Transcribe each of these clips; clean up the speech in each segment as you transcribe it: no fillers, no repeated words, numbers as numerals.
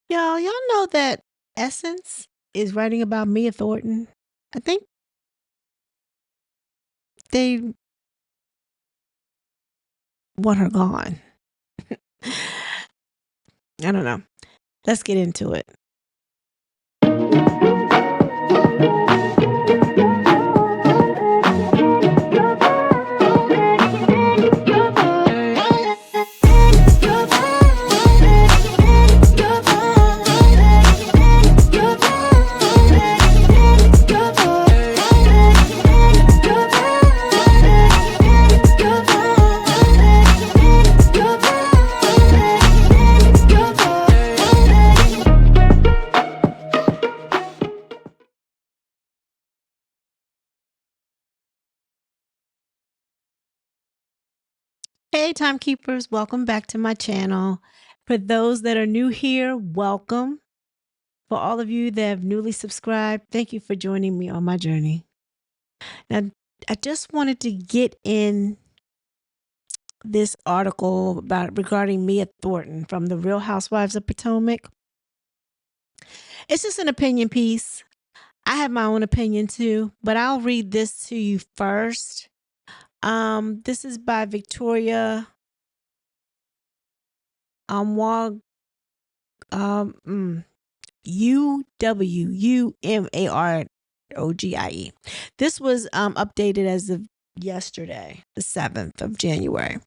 Y'all know that Essence is writing about Mia Thornton? I think they want her gone. I don't know. Let's get into it. Hey, timekeepers, welcome back to my channel. For those that are new here, welcome. For all of you that have newly subscribed, thank you for joining me on my journey. Now, I just wanted to get in this article regarding Mia Thornton from the Real Housewives of Potomac. It's just an opinion piece. I have my own opinion too, but I'll read this to you first. This is by Victoria Umwag, UWUMAROGIE. This was updated as of yesterday, the 7th of January.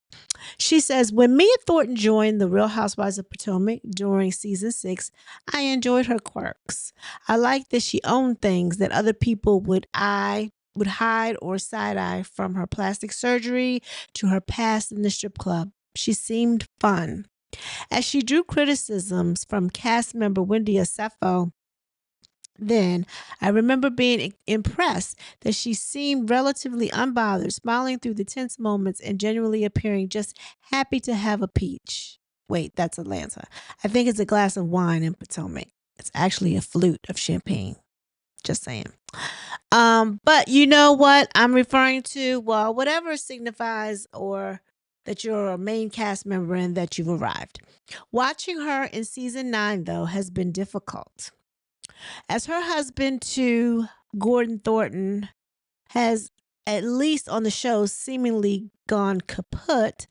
She says, when Mia Thornton joined the Real Housewives of Potomac during season 6, I enjoyed her quirks. I liked that she owned things that other people would hide or side-eye, from her plastic surgery to her past in the strip club. She seemed fun. As she drew criticisms from cast member Wendy Asefo, then I remember being impressed that she seemed relatively unbothered, smiling through the tense moments and genuinely appearing just happy to have a peach. Wait, that's Atlanta. I think it's a glass of wine in Potomac. It's actually a flute of champagne. Just saying. But you know what I'm referring to? Well, whatever signifies, or that you're a main cast member and that you've arrived. Watching her in season 9, though, has been difficult. As her husband to Gordon Thornton has, at least on the show, seemingly gone kaput,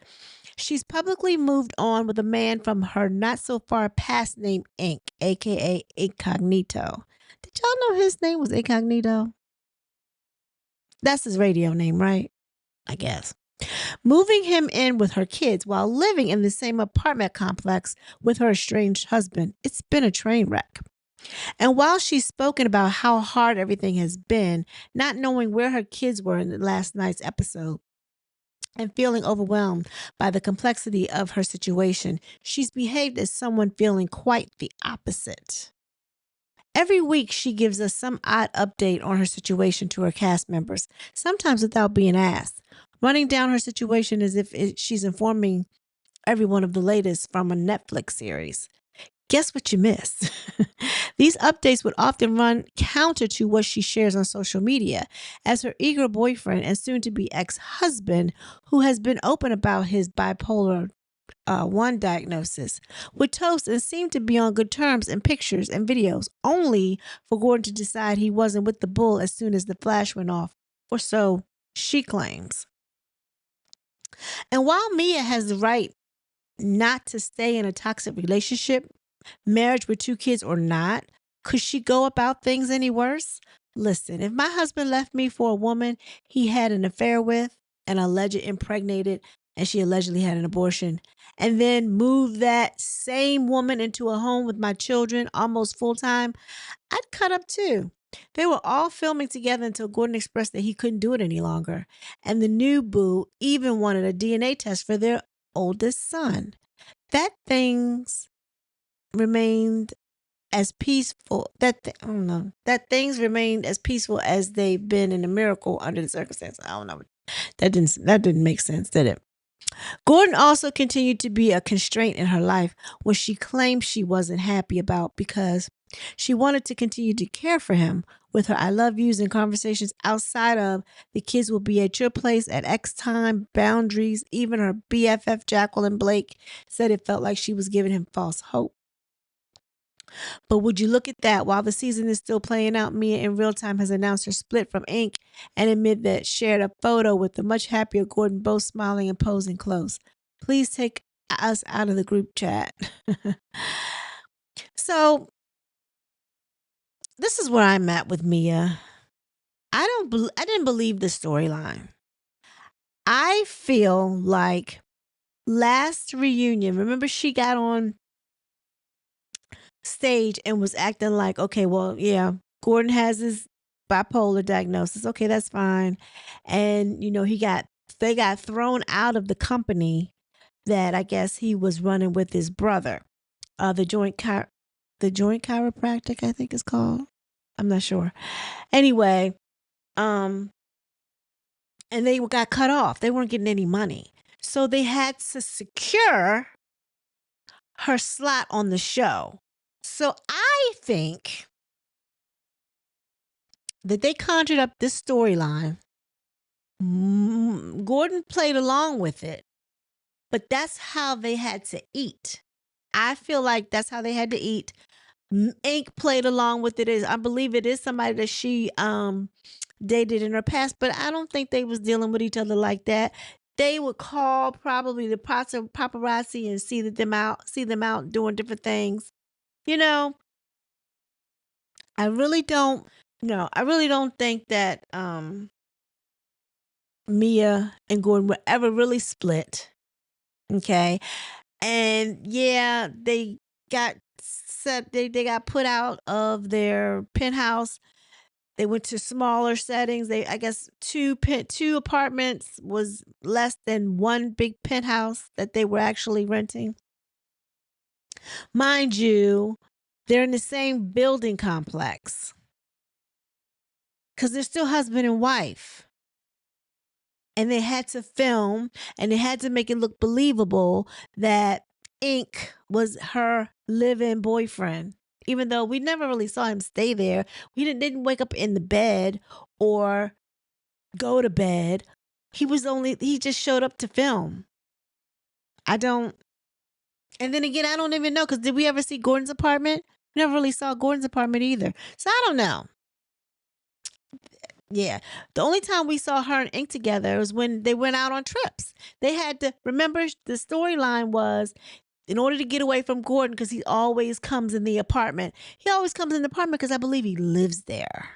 she's publicly moved on with a man from her not so far past named Ink, aka Incognito. Did y'all know his name was Incognito? That's his radio name, right? I guess. Moving him in with her kids while living in the same apartment complex with her estranged husband. It's been a train wreck. And while she's spoken about how hard everything has been, not knowing where her kids were in the last night's episode, and feeling overwhelmed by the complexity of her situation, she's behaved as someone feeling quite the opposite. Every week, she gives us some odd update on her situation to her cast members, sometimes without being asked, running down her situation as if she's informing everyone of the latest from a Netflix series. Guess what you missed? These updates would often run counter to what she shares on social media, as her eager boyfriend and soon to be ex husband, who has been open about his bipolar 1 diagnosis, would toast and seem to be on good terms in pictures and videos, only for Gordon to decide he wasn't with the bull as soon as the flash went off, or so she claims. And while Mia has the right not to stay in a toxic relationship, marriage with 2 kids or not, could she go about things any worse? Listen, if my husband left me for a woman he had an affair with, and alleged impregnated, and she allegedly had an abortion, and then moved that same woman into a home with my children almost full time, I'd cut up too. They were all filming together until Gordon expressed that he couldn't do it any longer. And the new boo even wanted a DNA test for their oldest son. That things remained as peaceful I don't know, that things remained as peaceful as they've been in a miracle under the circumstances. I don't know. That didn't make sense, did it? Gordon also continued to be a constraint in her life, which she claimed she wasn't happy about because she wanted to continue to care for him with her I love yous and conversations outside of the kids will be at your place at X time, boundaries. Even her BFF Jacqueline Blake said it felt like she was giving him false hope. But would you look at that? While the season is still playing out, Mia in real time has announced her split from Inc. and admit that shared a photo with the much happier Gordon, both smiling and posing close. Please take us out of the group chat. So this is where I'm at with Mia. I didn't believe the storyline. I feel like last reunion, remember she got on stage and was acting like, okay, well, yeah, Gordon has his bipolar diagnosis. Okay, that's fine. And they got thrown out of the company that I guess he was running with his brother. The joint chiropractic, I think it's called. I'm not sure. Anyway, um and they got cut off. They weren't getting any money. So they had to secure her slot on the show. So I think that they conjured up this storyline. Gordon played along with it, but that's how they had to eat. I feel like that's how they had to eat. Ink played along with it. I believe it is somebody that she dated in her past, but I don't think they was dealing with each other like that. They would call probably the paparazzi and see them out doing different things. You know, I really don't. No, I really don't think that Mia and Gordon were ever really split. Okay. And yeah, they got they got put out of their penthouse. They went to smaller settings. I guess two apartments was less than one big penthouse that they were actually renting. Mind you, they're in the same building complex because they're still husband and wife. And they had to film and they had to make it look believable that Ink was her live-in boyfriend. Even though we never really saw him stay there. We didn't wake up in the bed or go to bed. He just showed up to film. I don't and then again, I don't even know because did we ever see Gordon's apartment? We never really saw Gordon's apartment either. So I don't know. Yeah. The only time we saw her and Ink together was when they went out on trips. They had to remember the storyline was in order to get away from Gordon because he always comes in the apartment. He always comes in the apartment because I believe he lives there.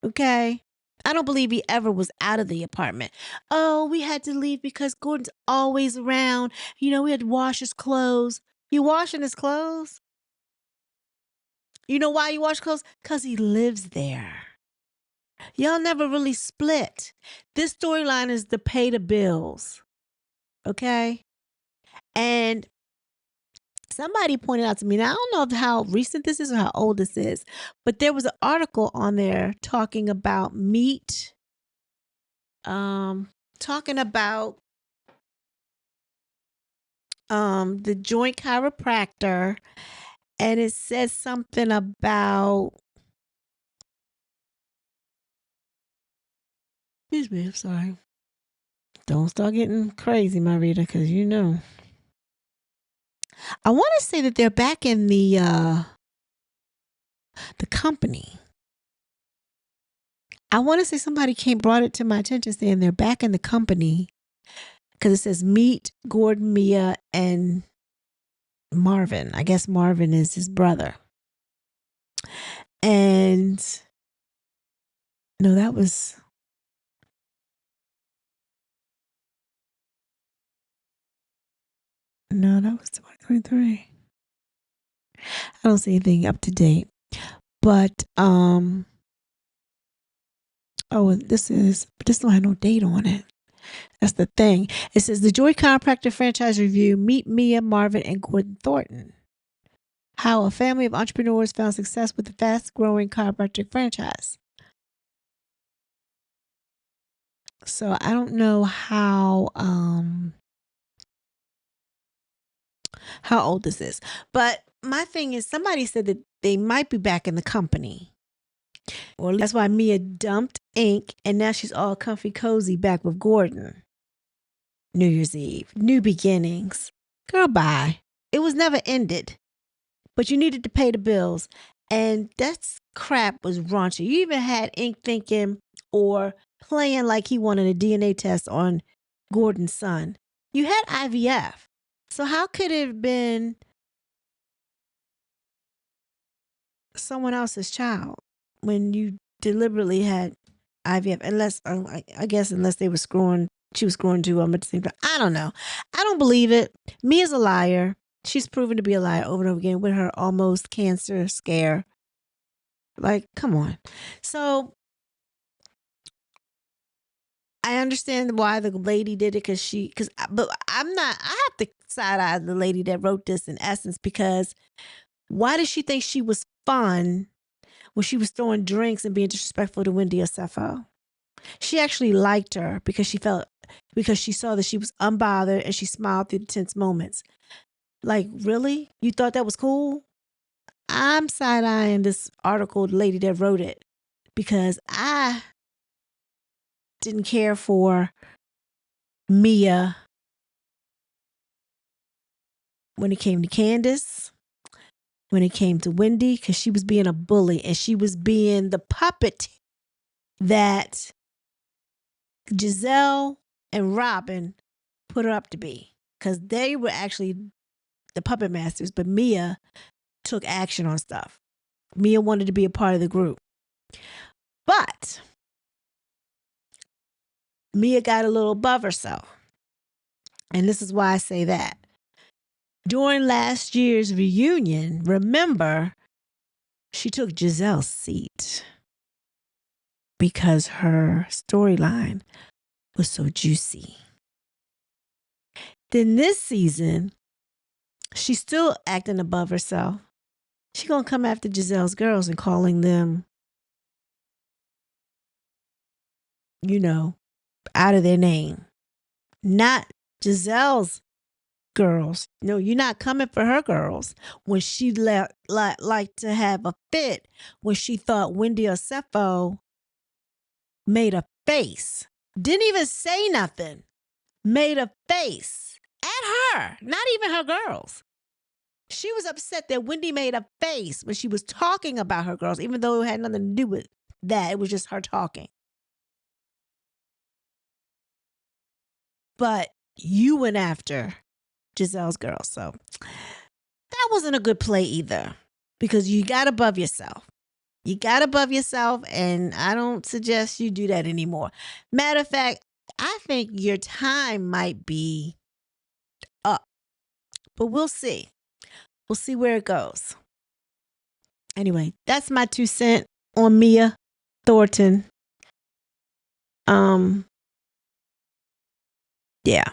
Okay. I don't believe he ever was out of the apartment. Oh, we had to leave because Gordon's always around. We had to wash his clothes. You washing his clothes? You know why you wash clothes? Because he lives there. Y'all never really split. This storyline is to pay the bills. Okay? And somebody pointed out to me, now I don't know how recent this is or how old this is, but there was an article on there talking about meat, talking about the joint chiropractor, and it says something about excuse me, I'm sorry. Don't start getting crazy, my reader, because I want to say that they're back in the company. I want to say somebody brought it to my attention saying they're back in the company because it says meet Gordon, Mia, and Marvin. I guess Marvin is his brother. And no, that was no, that was 2023. I don't see anything up to date. But this don't have no date on it. That's the thing. It says the Joy Chiropractor franchise review. Meet Mia, Marvin, and Gordon Thornton. How a family of entrepreneurs found success with the fast-growing chiropractic franchise. So I don't know how old this is, but my thing is somebody said that they might be back in the company. Or that's why Mia dumped Ink and now she's all comfy cozy back with Gordon. New Year's Eve, new beginnings. Girl, bye. It was never ended. but you needed to pay the bills. And that crap was raunchy. You even had Ink thinking or playing like he wanted a DNA test on Gordon's son. You had IVF. So how could it have been someone else's child when you deliberately had IVF? Unless, I guess, unless they were screwing, she was screwing to him at the same time. I don't know. I don't believe it. Mia's a liar. She's proven to be a liar over and over again with her almost cancer scare. Like, come on. So I understand why the lady did it but I have to side eye the lady that wrote this in essence, because why did she think she was fun when she was throwing drinks and being disrespectful to Wendy Osefo? She actually liked her because she saw that she was unbothered and she smiled through the tense moments. Like, really? You thought that was cool? I'm side-eyeing this article, the lady that wrote it, because I didn't care for Mia when it came to Candace, when it came to Wendy, because she was being a bully and she was being the puppet that Giselle and Robin put her up to be, because they were actually the puppet masters, but Mia took action on stuff. Mia wanted to be a part of the group. But Mia got a little above herself. And this is why I say that. During last year's reunion, remember, she took Giselle's seat because her storyline was so juicy. Then this season, she's still acting above herself. She's going to come after Giselle's girls and calling them, out of their name. Not Giselle's girls. No, you're not coming for her girls. When she liked to have a fit when she thought Wendy Osefo made a face. Didn't even say nothing. Made a face at her. Not even her girls. She was upset that Wendy made a face when she was talking about her girls, even though it had nothing to do with that. It was just her talking. But you went after Giselle's girls. So that wasn't a good play either, because you got above yourself. You got above yourself, and I don't suggest you do that anymore. Matter of fact, I think your time might be up, but we'll see. We'll see where it goes. Anyway, that's my 2 cents on Mia Thornton. Yeah.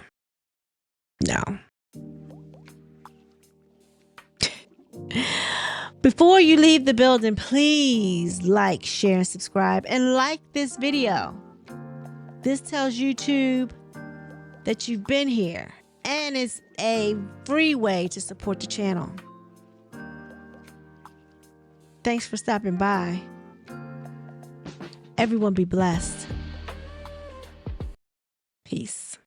No. Before you leave the building, please like, share, and subscribe, and like this video. This tells YouTube that you've been here, and it's a free way to support the channel. Thanks for stopping by. Everyone be blessed. Peace.